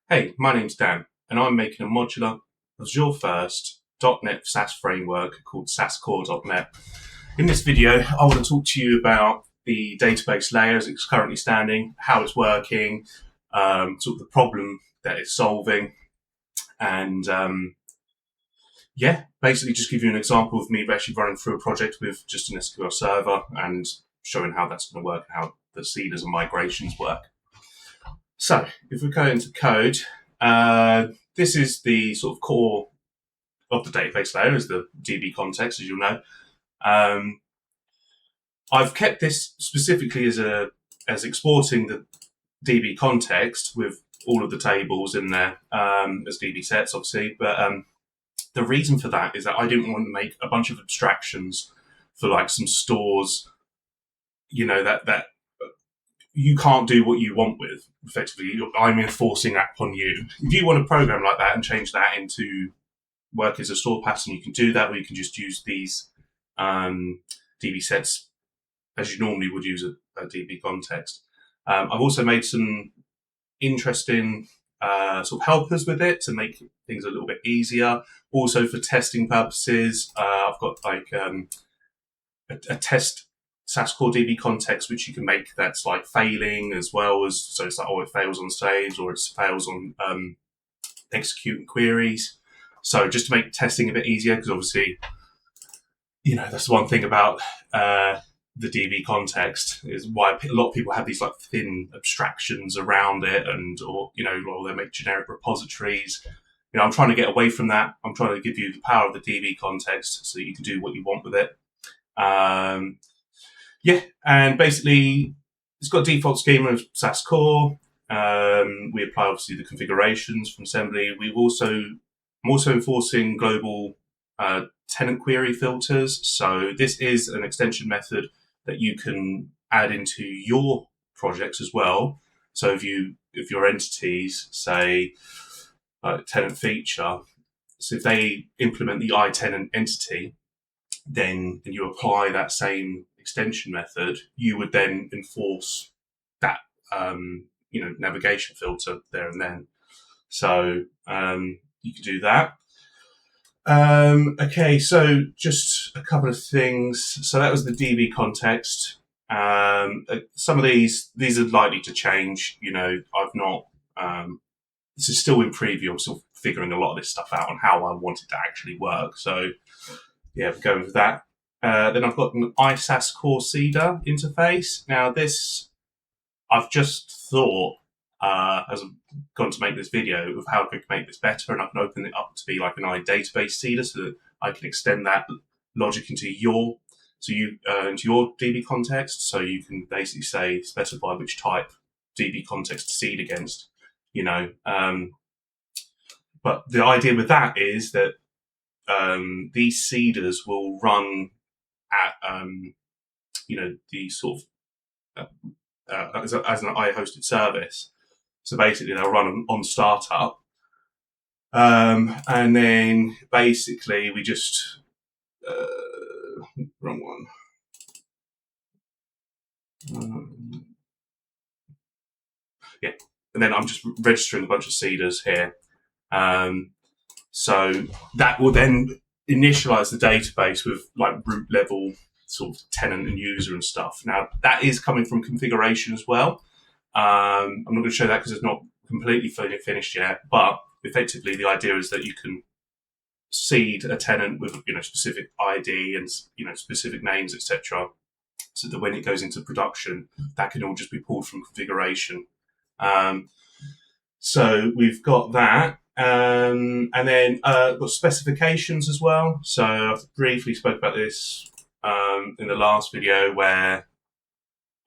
Hey, my name's Dan, and I'm making a modular Azure-first .NET SaaS framework called SaaSCoreDbContext. In this video, I want to talk to you about the database layer as it's currently standing, how it's working, sort of the problem that it's solving, and basically just give you an example of me actually running through a project with just an SQL server and showing how that's going to work and how the seeders and migrations work. So if we go into code, this is the sort of core of the database layer, is the DbContext, as you'll know. I've kept this specifically as exporting the DbContext with all of the tables in there as DbSets, obviously. But the reason for that is that I didn't want to make a bunch of abstractions for like some stores, that you can't do what you want with. Effectively, I'm enforcing that upon you. If you want to program like that and change that into work as a store pattern, you can do that, or you can just use these DbSets as you normally would use a DbContext. I've also made some interesting sort of helpers with it to make things a little bit easier. Also for testing purposes, I've got like a test SaaSCoreDbContext, which you can make that's like failing as well as, so it's like, it fails on stage or it fails on executing queries. So just to make testing a bit easier, because obviously, that's the one thing about the DbContext is why a lot of people have these like thin abstractions around it or they make generic repositories. I'm trying to get away from that. I'm trying to give you the power of the DbContext so you can do what you want with it. And basically, it's got a default schema of SaaSCore. We apply, obviously, the configurations from assembly. I'm also enforcing global tenant query filters. So this is an extension method that you can add into your projects as well. So if your entities say tenant feature, so if they implement the iTenant entity, then and you apply that same extension method, you would then enforce that navigation filter there and then. So you could do that. Okay, so just a couple of things. So that was the DbContext. Some of these are likely to change. I've not. This is still in preview. I'm still figuring a lot of this stuff out on how I want it to actually work. So yeah, we're going with that. Then I've got an iSaaSCore Seeder interface. Now this, I've just thought, as I've gone to make this video, of how I could make this better, and I can open it up to be like an iDatabase Seeder so that I can extend that logic into your DbContext. So you can basically specify which type DbContext to seed against, But the idea with that is that these seeders will run at the sort of as an I-hosted service. So basically, they'll run on startup, and then basically we just wrong one. And then I'm just registering a bunch of seeders here. So that will then initialize the database with like root level sort of tenant and user and stuff. Now that is coming from configuration as well. I'm not going to show that because it's not completely finished yet, but effectively the idea is that you can seed a tenant with specific ID and specific names, etc., so that when it goes into production, that can all just be pulled from configuration. So we've got that. And then got specifications as well. So I briefly spoke about this in the last video, where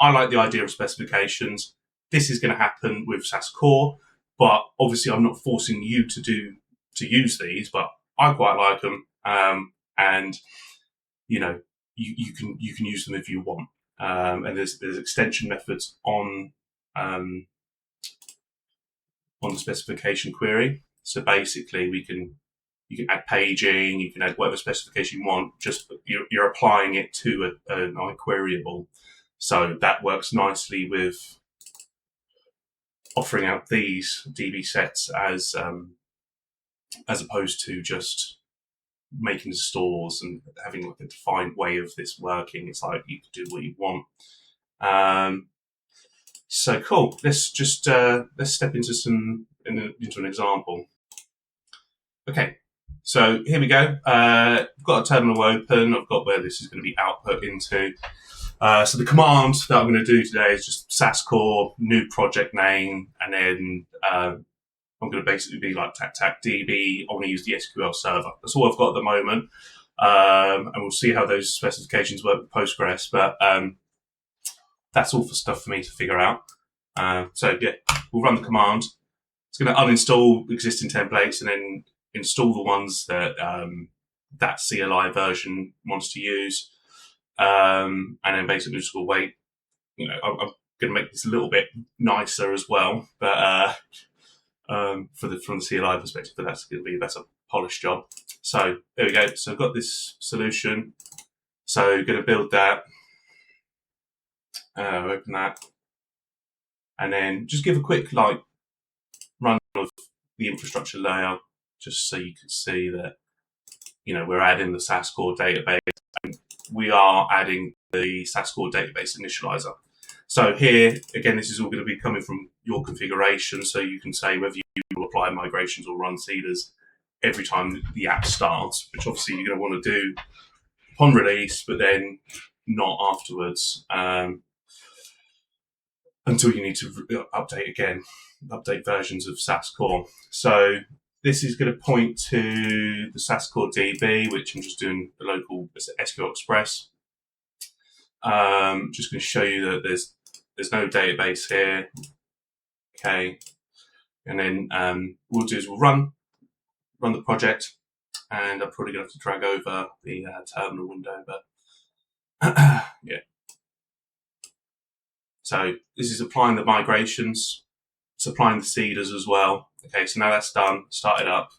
I like the idea of specifications. This is going to happen with SaaSCore, but obviously I'm not forcing you to use these, but I quite like them, and you can use them if you want. And there's extension methods on the specification query. So basically, you can add paging, you can add whatever specification you want. Just you're applying it to an IQueryable. So that works nicely with offering out these DbSets as opposed to just making stores and having like a defined way of this working. It's like you can do what you want. So cool. Let's just let's step into into an example. Okay, so here we go. I've got a terminal open. I've got where this is going to be output into. So the command that I'm going to do today is just SaaSCore, new project name, and then I'm going to basically be like DB. I want to use the SQL server. That's all I've got at the moment. And we'll see how those specifications work with Postgres. But that's all for stuff for me to figure out. So yeah, we'll run the command. It's going to uninstall existing templates and then install the ones that that CLI version wants to use. And then basically just we'll wait. You know, I'm going to make this a little bit nicer as well, but from the CLI perspective, but that's going to be a better polished job. So there we go. So I've got this solution. So going to build that. Open that, and then just give a quick like run of the infrastructure layer, just so you can see that we're adding the SaaSCoreDatabase. And we are adding the SaaSCoreDatabase initializer. So here again, this is all going to be coming from your configuration, so you can say whether you will apply migrations or run seeders every time the app starts, which obviously you're going to want to do upon release, but then not afterwards. Until you need to update versions of SaaSCore. So this is going to point to the SaaSCoreDB, which I'm just doing the local SQL Express. Just going to show you that there's no database here. Okay, and then what we'll do is we'll run the project, and I'm probably going to have to drag over the terminal window, but yeah. So this is applying the migrations, it's applying the seeders as well. Okay, so now that's done, started up.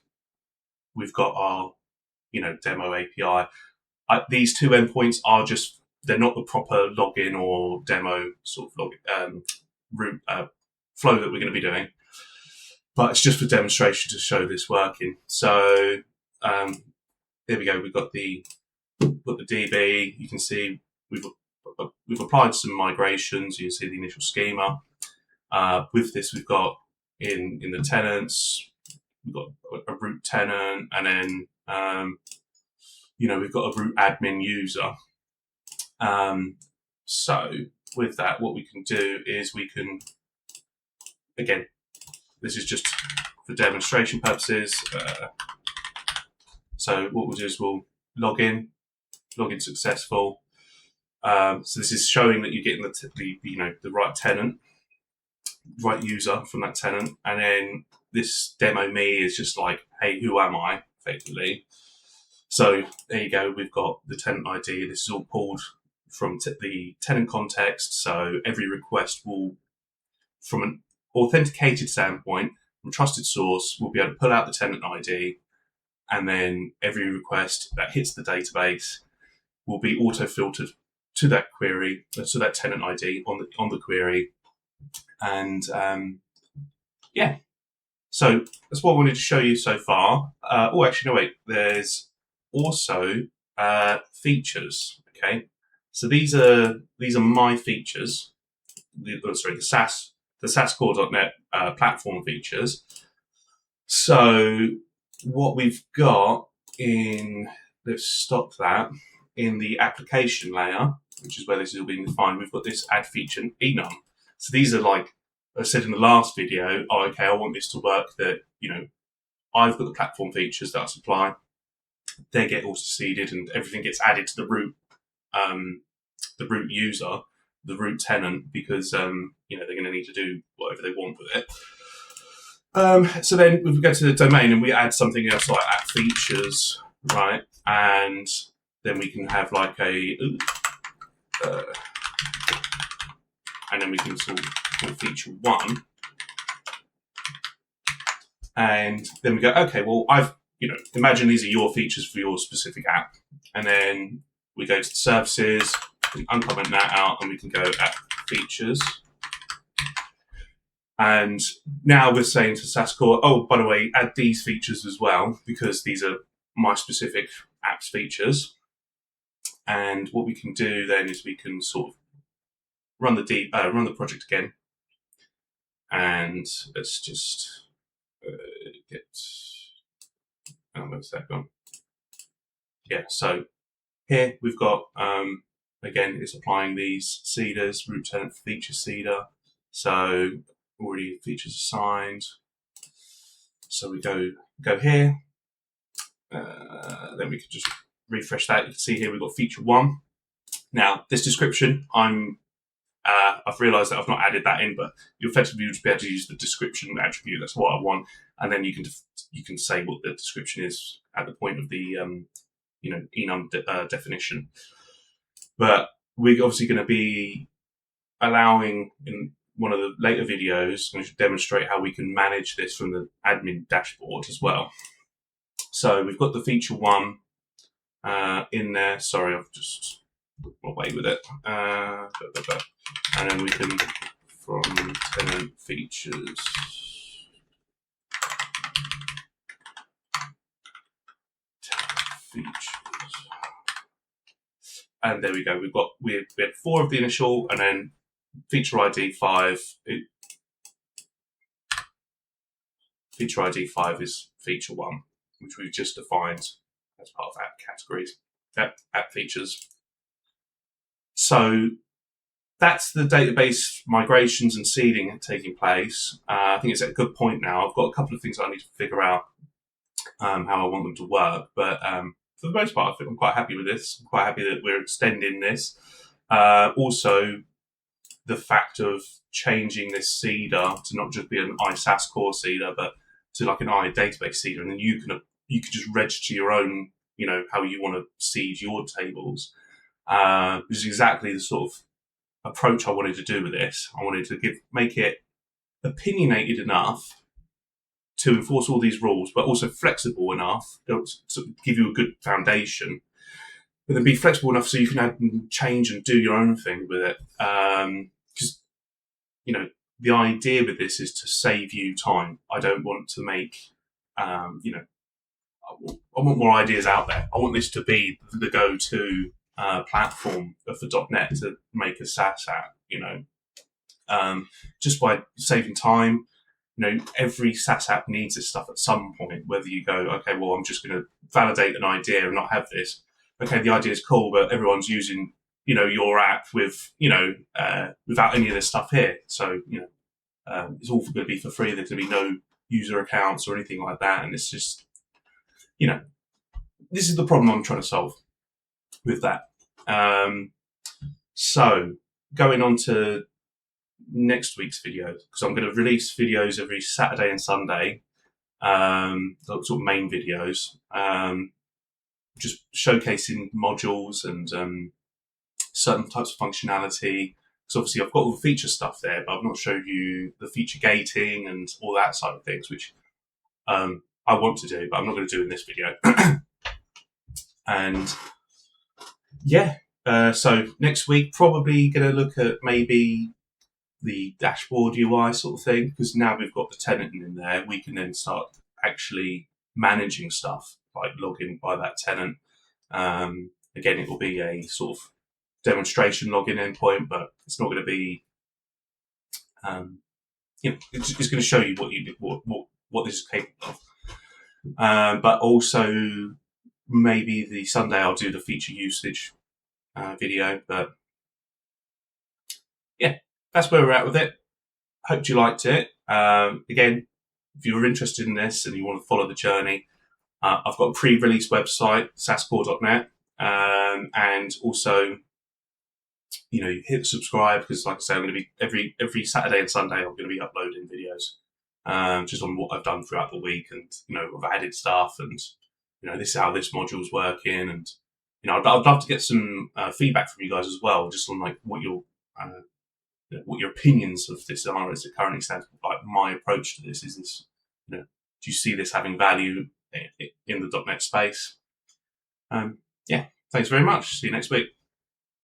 We've got our, demo API. These two endpoints are they're not the proper login or demo sort of route flow that we're going to be doing, but it's just for demonstration to show this working. So there we go. We've got the DB. You can see we've applied some migrations. You can see the initial schema. With this, we've got in the tenants, we've got a root tenant, and then we've got a root admin user. So with that, what we can do is we can, again, this is just for demonstration purposes. So what we'll do is we'll login successful. So this is showing that you're getting the right tenant, right user from that tenant, and then this demo me is just like, hey, who am I, effectively. So there you go. We've got the tenant ID. This is all pulled from the tenant context. So every request will, from an authenticated standpoint, from trusted source, we'll be able to pull out the tenant ID, and then every request that hits the database will be auto-filtered to that query, so that tenant ID on the query. And yeah, so that's what I wanted to show you so far. Actually, no, wait. There's also features. Okay, so these are my features. The SaaSCore.NET platform features. So what we've got let's stop that in the application layer, which is where this is all being defined. We've got this add feature enum. So these are, like I said in the last video, okay, I want this to work that, I've got the platform features that I supply. They get auto-seeded and everything gets added to the root user, the root tenant, because, they're going to need to do whatever they want with it. So then we go to the domain and we add something else like add features, right? And then we can have like and then we can sort of feature 1. And then we go, okay, well, imagine these are your features for your specific app. And then we go to the services, we can uncomment that out, and we can go add features. And now we're saying to SaaSCore, oh, by the way, add these features as well, because these are my specific apps features. And what we can do then is we can sort of run the project again. And let's just get, where's that gone? Yeah, so here we've got, again, it's applying these seeders, root tenant feature seeder. So already features assigned. So we go here. Then we can just refresh that. You can see here we've got feature 1. Now, this description, I've realised that I've not added that in, but you effectively would be able to use the description attribute. That's what I want, and then you can say what the description is at the point of the enum definition. But we're obviously going to be allowing, in one of the later videos, I'm going to demonstrate how we can manage this from the admin dashboard as well. So we've got the feature 1 in there. Sorry, I've just got away with it. And then we can, from tenant features, and there we go. We had 4 of the initial, and then feature ID 5. Feature ID 5 is feature 1, which we've just defined as part of app categories, app features. So that's the database migrations and seeding taking place. I think it's at a good point now. I've got a couple of things I need to figure out how I want them to work, but for the most part, I think I'm quite happy with this. I'm quite happy that we're extending this. Also, the fact of changing this seeder to not just be an iSaaSCore seeder, but to like an iDatabase seeder, and then you can just register your own, how you want to seed your tables. Which is exactly the sort of approach I wanted to do with this. I wanted to make it opinionated enough to enforce all these rules, but also flexible enough to give you a good foundation, but then be flexible enough so you can add and change and do your own thing with it. Because, the idea with this is to save you time. I don't want to make, I want more ideas out there. I want this to be the go-to platform for .NET to make a SaaS app, just by saving time. Every SaaS app needs this stuff at some point, whether you go, okay, well, I'm just going to validate an idea and not have this. Okay, the idea is cool, but everyone's using, your app with, without any of this stuff here. So, it's all going to be for free. There's going to be no user accounts or anything like that. And it's just, this is the problem I'm trying to solve with that. So going on to next week's video, because I'm going to release videos every Saturday and Sunday, sort of main videos, just showcasing modules and certain types of functionality. Because obviously I've got all the feature stuff there, but I've not showed you the feature gating and all that side of things, which I want to do, but I'm not going to do in this video. And yeah, so next week probably going to look at maybe the dashboard UI sort of thing, because now we've got the tenant in there, we can then start actually managing stuff like login by that tenant. Again, it will be a sort of demonstration login endpoint, but it's not going to be, it's going to show you what this is capable of. But also maybe the Sunday I'll do the feature usage video. But yeah, that's where we're at with it. Hope you liked it. Again, if you're interested in this and you want to follow the journey, I've got a pre-release website, SaaSCore.net, and also, hit subscribe, because like I say, I'm going to be every Saturday and Sunday, I'm going to be uploading videos, just on what I've done throughout the week, and I've added stuff, and this is how this module's working, and I'd love to get some feedback from you guys as well, just on like what your opinions of this are as it currently stands. Like my approach to this is do you see this having value in the .NET space? Yeah, thanks very much. See you next week.